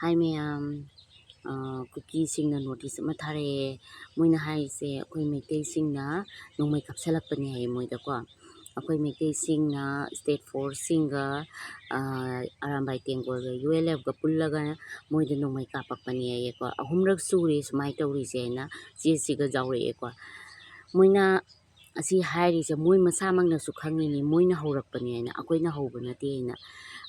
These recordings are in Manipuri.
Hi ma'am, ꯀꯨꯀꯤꯁꯤꯡꯅ ꯅꯣꯇꯤꯁ ꯑꯃ ꯊꯥꯔꯛꯑꯦ. ꯃꯣꯏꯅ ꯍꯥꯏꯔꯤꯁꯦ ꯑꯩꯈꯣꯏ ꯃꯩꯇꯩꯁꯤꯡꯅ ꯅꯣꯡꯃꯩ ꯀꯥꯞꯁꯜꯂꯛꯄꯅꯦ ꯍꯥꯏꯌꯦ ꯃꯣꯏꯗꯀꯣ. ꯑꯩꯈꯣꯏ ꯃꯩꯇꯩꯁꯤꯡꯅ ꯁ꯭ꯇꯦꯠ ꯐꯣꯔꯁꯁꯤꯡꯒ ꯑꯔꯥꯝꯕꯥꯏ ꯇꯦꯡꯒꯣꯜꯒ ULFꯒ ꯄꯨꯜꯂꯒ ꯃꯣꯏꯗ ꯅꯣꯡꯃꯩ ꯀꯥꯞꯄꯛꯄꯅꯦ ꯍꯥꯏꯌꯦꯀꯣ. 3ꯔꯛ ꯁꯨꯔꯦ ꯁꯨꯃꯥꯏꯅ ꯇꯧꯔꯤꯁꯦ ꯍꯥꯏꯅ ꯆꯦꯁꯤꯒ ꯌꯥꯎꯔꯛꯑꯦꯀꯣ. ꯃꯣꯏꯅ ꯑꯁꯤ ꯍꯥꯏꯔꯤꯁꯦ ꯃꯣꯏ ꯃꯁꯥꯃꯛꯅꯁꯨ ꯈꯪꯉꯤꯅꯤ ꯃꯣꯏꯅ ꯍꯧꯔꯛꯄꯅꯤ ꯍꯥꯏꯅ, ꯑꯩꯈꯣꯏꯅ ꯍꯧꯕ ꯅꯠꯇꯦ ꯍꯥꯏꯅ.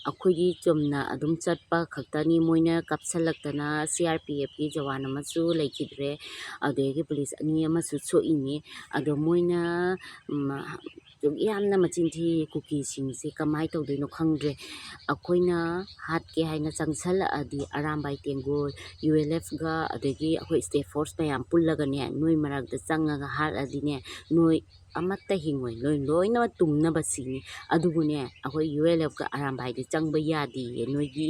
ꯑꯩꯈꯣꯏꯒꯤ ꯆꯨꯝꯅ ꯑꯗꯨꯝ ꯆꯠꯄ ꯈꯛꯇꯅꯤ ꯃꯣꯏꯅ ꯀꯥꯞꯁꯜꯂꯛꯇꯅ CRPFꯀꯤ ꯖꯋꯥꯟ ꯑꯃꯁꯨ ꯂꯩꯈꯤꯗ꯭ꯔꯦ, ꯑꯗꯒꯤ ꯄꯨꯂꯤꯁ 2 ꯑꯃꯁꯨ ꯁꯣꯛꯏꯅꯤ. ꯑꯗꯣ ꯃꯣꯏꯅ ꯌꯥꯝꯅ ꯃꯆꯤꯟ ꯊꯤ ꯀꯨꯀꯤꯁꯤꯡꯁꯦ ꯀꯃꯥꯏꯅ ꯇꯧꯗꯣꯏꯅꯣ ꯈꯪꯗ꯭ꯔꯦ. ꯑꯩꯈꯣꯏꯅ ꯍꯥꯠꯀꯦ ꯍꯥꯏꯅ ꯆꯪꯁꯜꯂꯛꯑꯗꯤ ꯑꯔꯥꯝꯕꯥꯏ ꯇꯦꯡꯒꯣꯜ ULFꯒ ꯑꯗꯒꯤ ꯑꯩꯈꯣꯏ ꯁ꯭ꯇꯦꯠ ꯐꯣꯔꯁ ꯃꯌꯥꯝ ꯄꯨꯜꯂꯒꯅꯦ ꯅꯣꯏ ꯃꯔꯛꯇ ꯆꯪꯉꯒ ꯍꯥꯠꯂꯗꯤꯅꯦ ꯅꯣꯏ ꯑꯃꯠꯇ ꯍꯤꯡꯉꯣꯏ, ꯅꯣꯏ ꯂꯣꯏꯅꯃꯛ ꯇꯨꯝꯅꯕ ꯁꯤꯅꯤ. ꯑꯗꯨꯕꯨꯅꯦ ꯑꯩꯈꯣꯏ ULFꯒ ꯑꯔꯥꯝꯕꯥꯏꯗꯤ ꯆꯪꯕ ꯌꯥꯗꯦꯌꯦ, ꯅꯣꯏꯒꯤ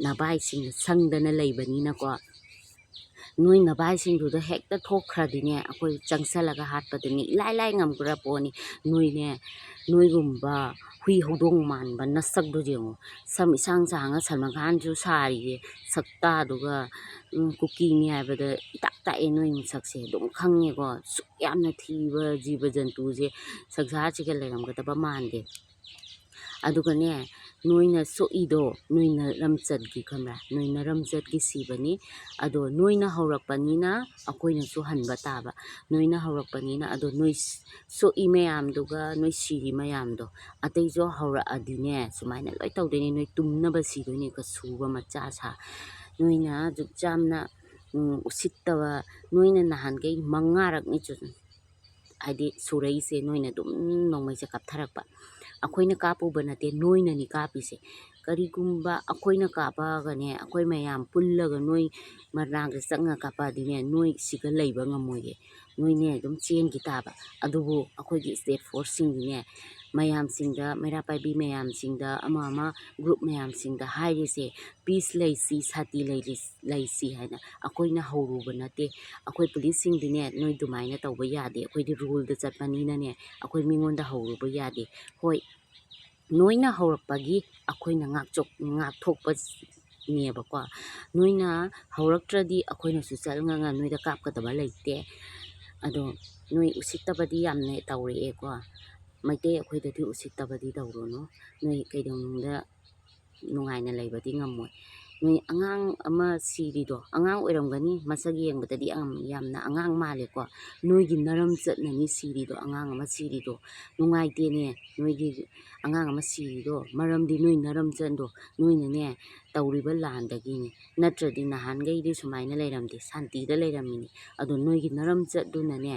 ꯅꯚꯥꯏꯁꯤꯡꯅ ꯁꯪꯗꯅ ꯂꯩꯕꯅꯤꯅꯀꯣ. ꯅꯣꯏ ꯅꯚꯥꯏꯁꯤꯡꯗꯨꯗ ꯍꯦꯛꯇ ꯊꯣꯛꯈ꯭ꯔꯗꯤꯅꯦ ꯑꯩꯈꯣꯏ ꯆꯪꯁꯜꯂꯒ ꯍꯥꯠꯄꯗꯅꯤ ꯏꯂꯥꯏ ꯂꯥꯏ ꯉꯝꯈ꯭ꯔ ꯄꯣꯠꯅꯤ. ꯅꯣꯏꯅꯦ ꯅꯣꯏꯒꯨꯝꯕ ꯍꯨꯏ ꯍꯧꯗꯣꯡ ꯃꯥꯟꯕ ꯅꯁꯛꯗꯨ ꯌꯦꯡꯉꯣ, ꯁꯝ ꯏꯁꯥꯡ ꯁꯥꯡꯉ ꯁꯜꯃꯥꯟ ꯈꯥꯟꯁꯨ ꯁꯥꯔꯤꯌꯦ ꯁꯛꯇꯥꯗꯨꯒ. ꯀꯨꯀꯤꯅꯤ ꯍꯥꯏꯕꯗ ꯏꯇꯥꯛ ꯇꯥꯛꯑꯦ ꯅꯣꯏ ꯃꯁꯛꯁꯦ ꯑꯗꯨꯝ ꯈꯪꯉꯦꯀꯣ. ꯁꯨꯛ ꯌꯥꯝꯅ ꯊꯤꯕ ꯖꯤꯕ ꯖꯟꯇꯨꯁꯦ ꯁꯪꯁꯥꯔꯁꯤꯒ ꯂꯩꯔꯝꯒꯗꯕ ꯃꯥꯟꯗꯦ. ꯑꯗꯨꯒꯅꯦ ꯅꯣꯏꯅ ꯁꯣꯛꯏꯗꯣ ꯅꯣꯏ ꯅꯔꯝꯆꯠꯀꯤ ꯈꯪꯕ꯭ꯔꯥ, ꯅꯣꯏ ꯅꯔꯝꯆꯠꯀꯤ ꯁꯤꯕꯅꯤ. ꯑꯗꯣ ꯅꯣꯏꯅ ꯍꯧꯔꯛꯄꯅꯤꯅ ꯑꯩꯈꯣꯏꯅꯁꯨ ꯍꯟꯕ ꯇꯥꯕ. ꯅꯣꯏꯅ ꯍꯧꯔꯛꯄꯅꯤꯅ ꯑꯗꯣ ꯅꯣꯏ ꯁꯣꯛꯏ ꯃꯌꯥꯝꯗꯨꯒ ꯅꯣꯏ ꯁꯤꯔꯤ ꯃꯌꯥꯝꯗꯣ ꯑꯇꯩꯁꯨ ꯍꯧꯔꯛꯑꯗꯤꯅꯦ ꯁꯨꯃꯥꯏꯅ ꯂꯣꯏ ꯇꯧꯗꯣꯏꯅꯤ. ꯅꯣꯏ ꯇꯨꯝꯅꯕ ꯁꯤꯗꯣꯏꯅꯤ ꯀꯁꯨꯕ ꯃꯆꯥ ꯁꯥ. ꯅꯣꯏꯅ ꯑꯗꯨꯛ ꯌꯥꯝꯅ ꯎꯁꯤꯠꯇꯕ, ꯅꯣꯏꯅ ꯅꯍꯥꯟꯈꯩ 5ꯔꯛꯅꯤ ꯍꯥꯏꯗꯤ ꯁꯨꯔꯛꯏꯁꯦ ꯅꯣꯏꯅ ꯑꯗꯨꯝ ꯅꯣꯡꯃꯩꯁꯦ ꯀꯥꯞꯊꯔꯛꯄ. ꯑꯩꯈꯣꯏꯅ ꯀꯥꯞꯄꯨꯕ ꯅꯠꯇꯦ ꯅꯣꯏꯅꯅꯤ ꯀꯥꯞꯄꯤꯁꯦ. ꯀꯔꯤꯒꯨꯝꯕ ꯑꯩꯈꯣꯏꯅ ꯀꯥꯞꯄꯛꯑꯒꯅꯦ ꯑꯩꯈꯣꯏ ꯃꯌꯥꯝ ꯄꯨꯜꯂꯒ ꯅꯣꯏ ꯃꯅꯥꯛꯇ ꯆꯪꯉ ꯀꯥꯞꯄꯛꯑꯗꯤꯅꯦ ꯅꯣꯏ ꯁꯤꯒ ꯂꯩꯕ ꯉꯝꯃꯣꯏꯌꯦ, ꯅꯣꯏꯅꯦ ꯑꯗꯨꯝ ꯆꯦꯟꯈꯤ ꯇꯥꯕ. ꯑꯗꯨꯕꯨ ꯑꯩꯈꯣꯏꯒꯤ ꯁ꯭ꯇꯦꯠ ꯐꯣꯔꯁꯁꯤꯡꯗꯤꯅꯦ ꯃꯌꯥꯝꯁꯤꯡꯗ, ꯃꯩꯔꯥ ꯄꯥꯏꯕꯤ ꯃꯌꯥꯝꯁꯤꯡꯗ, ꯑꯃ ꯒ꯭ꯔꯨꯞ ꯃꯌꯥꯝꯁꯤꯡꯗ ꯍꯥꯏꯔꯤꯁꯦ ꯄꯤꯁ ꯂꯩꯁꯤ ꯁꯥꯟꯇꯤ ꯂꯩꯁꯤ ꯍꯥꯏꯅ. ꯑꯩꯈꯣꯏꯅ ꯍꯧꯔꯨꯕ ꯅꯠꯇꯦ. ꯑꯩꯈꯣꯏ ꯄꯨꯂꯤꯁꯁꯤꯡꯗꯤꯅꯦ ꯅꯣꯏ ꯑꯗꯨꯃꯥꯏꯅ ꯇꯧꯕ ꯌꯥꯗꯦ. ꯑꯩꯈꯣꯏꯗꯤ ꯔꯨꯜꯗ ꯆꯠꯄꯅꯤꯅꯅꯦ ꯑꯩꯈꯣꯏ ꯃꯤꯉꯣꯟꯗ ꯍꯧꯔꯨꯕ ꯌꯥꯗꯦ. ꯍꯣꯏ ꯅꯣꯏꯅ ꯍꯧꯔꯛꯄꯒꯤ ꯑꯩꯈꯣꯏꯅ ꯉꯥꯛꯊꯣꯛꯄꯅꯦꯕꯀꯣ. ꯅꯣꯏꯅ ꯍꯧꯔꯛꯇ꯭ꯔꯗꯤ ꯑꯩꯈꯣꯏꯅꯁꯨ ꯆꯪꯉꯒ ꯅꯣꯏꯗ ꯀꯥꯞꯀꯗꯕ ꯂꯩꯇꯦ. ꯑꯗꯣ ꯅꯣꯏ ꯎꯁꯤꯠꯇꯕꯗꯤ ꯌꯥꯝꯅ ꯇꯧꯔꯛꯑꯦꯀꯣ. ꯃꯩꯇꯩ ꯑꯩꯈꯣꯏꯗꯗꯤ ꯎꯁꯤꯠꯇꯕꯗꯤ ꯇꯧꯔꯨꯅꯨ. ꯅꯣꯏ ꯀꯩꯗꯧꯅꯨꯡꯗ ꯅꯨꯡꯉꯥꯏꯅ ꯂꯩꯕꯗꯤ ꯉꯝꯃꯣꯏ. ꯅꯣꯏ ꯑꯉꯥꯡ ꯑꯃ ꯁꯤꯔꯤꯗꯣ ꯑꯉꯥꯡ ꯑꯣꯏꯔꯝꯒꯅꯤ, ꯃꯁꯛ ꯌꯦꯡꯕꯗꯗꯤ ꯌꯥꯝꯅ ꯑꯉꯥꯡ ꯃꯥꯜꯂꯦꯀꯣ. ꯅꯣꯏꯒꯤ ꯅꯔꯝꯆꯠꯅꯅꯤ ꯁꯤꯔꯤꯗꯣ, ꯑꯉꯥꯡ ꯑꯃ ꯁꯤꯔꯤꯗꯣ. ꯅꯨꯡꯉꯥꯏꯇꯦꯅꯦ ꯅꯣꯏꯒꯤ ꯑꯉꯥꯡ ꯑꯃ ꯁꯤꯔꯤꯗೋ, ꯃꯔꯝꯗꯤ ꯅꯣꯏ ꯅꯔꯝꯆꯠꯗꯣ ꯅꯣꯏꯅꯅꯦ ꯇꯧꯔꯤꯕ ꯂꯥꯟꯗꯒꯤꯅꯤ. ꯅꯠꯇ꯭ꯔꯗꯤ ꯅꯍꯥꯟꯈꯩꯗꯤ ꯁꯨꯃꯥꯏꯅ ꯂꯩꯔꯝꯗꯦ, ꯁꯥꯟꯇꯤꯗ ꯂꯩꯔꯝꯃꯤꯅꯤ. ꯑꯗꯣ ꯅꯣꯏꯒꯤ ꯅꯔꯝꯆꯠꯗꯨꯅꯅꯦ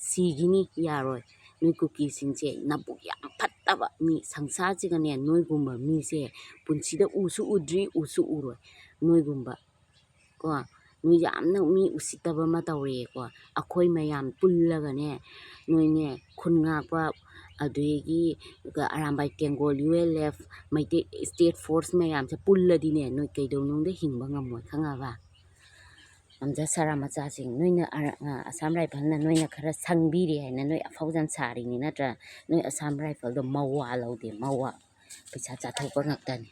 ꯁꯤꯒꯤꯅꯤ ꯌꯥꯔꯣꯏ. ꯅꯣꯏ ꯀꯨꯀꯤꯁꯤꯡꯁꯦ ꯅꯕꯨꯛ ꯌꯥꯝ ꯐꯠꯇꯕ ꯃꯤ. ꯁꯪꯁꯥꯔꯁꯤꯒꯅꯦ ꯅꯣꯏꯒꯨꯝꯕ ꯃꯤꯁꯦ ꯄꯨꯟꯁꯤꯗ ꯎꯁꯨ ꯎꯗ꯭ꯔꯤ ꯎꯁꯨ ꯎꯔꯣꯏ ꯅꯣꯏꯒꯨꯝꯕ ꯀꯣ. ꯅꯣꯏ ꯌꯥꯝꯅ ꯃꯤ ꯎꯁꯤꯠꯇꯕ ꯑꯃ ꯇꯧꯔꯛꯑꯦꯀꯣ. ꯑꯩꯈꯣꯏ ꯃꯌꯥꯝ ꯄꯨꯜꯂꯒꯅꯦ ꯅꯣꯏꯅꯦ ꯈꯨꯟ ꯉꯥꯛꯄ, ꯑꯗꯒꯤ Arambai Tenggol ULF Meitei state force ꯃꯌꯥꯝꯁꯦ ꯄꯨꯜꯂꯗꯤꯅꯦ ꯅꯣꯏ ꯀꯩꯗꯧꯅꯨꯡꯗ ꯍꯤꯡꯕ ꯉꯝꯃꯣꯏ ꯈꯪꯉꯕ. ꯅꯝꯖ ꯁꯥꯔꯥ ꯃꯆꯥꯁꯤꯡ, ꯅꯣꯏꯅ ꯑꯁꯥꯝ ꯔꯥꯏꯐꯜꯅ ꯅꯣꯏꯅ ꯈꯔ ꯁꯪꯕꯤꯔꯦ ꯍꯥꯏꯅ ꯅꯣꯏ ꯑꯐꯥꯎꯖꯟ ꯁꯥꯔꯤꯅꯤ. ꯅꯠꯇ꯭ꯔꯥ ꯅꯣꯏ ꯑꯁꯥꯝ ꯔꯥꯏꯐꯜꯗꯣ ꯃꯋꯥ ꯂꯧꯗꯦ, ꯃꯋꯥ ꯄꯩꯁꯥ ꯆꯥꯊꯣꯛꯄ ꯉꯥꯛꯇꯅꯤ.